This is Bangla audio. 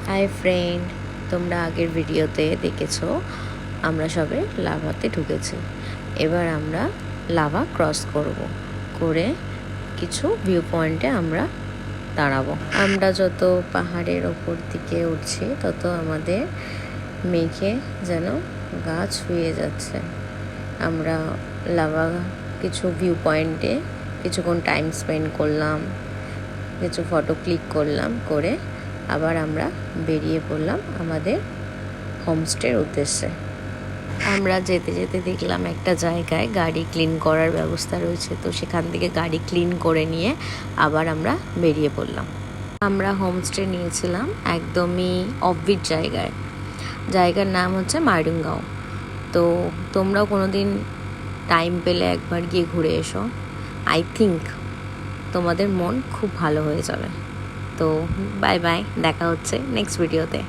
হাই ফ্রেন্ড, তোমরা আগের ভিডিওতে দেখেছো আমরা সবে লাভাতে ঢুকেছি। এবার আমরা লাভা ক্রস করে কিছু ভিউ পয়েন্টে আমরা দাঁড়াবো। আমরা যত পাহাড়ের ওপর দিকে উঠছি তত আমাদের মেঘে যেন গা ছুঁয়ে যাচ্ছে। আমরা লাভা কিছু ভিউ পয়েন্টে কিছুক্ষণ টাইম স্পেন্ড করলাম, কিছু ফটো ক্লিক করলাম, করে আবার আমরা বেরিয়ে পড়লাম আমাদের হোমস্টের উদ্দেশ্যে। আমরা যেতে যেতে দেখলাম একটা জায়গায় গাড়ি ক্লিন করার ব্যবস্থা রয়েছে, তো সেখান থেকে গাড়ি ক্লিন করে নিয়ে আবার আমরা বেরিয়ে পড়লাম। আমরা হোমস্টে নিয়েছিলাম একদমই অফবিট জায়গার নাম হচ্ছে মাইডুঙ্গাও। তো তোমরাও কোনো দিন টাইম পেলে একবার গিয়ে ঘুরে এসো। আই থিঙ্ক তোমাদের মন খুব ভালো হয়ে যাবে। তো বাই বাই, দেখা হচ্ছে নেক্সট ভিডিওতে।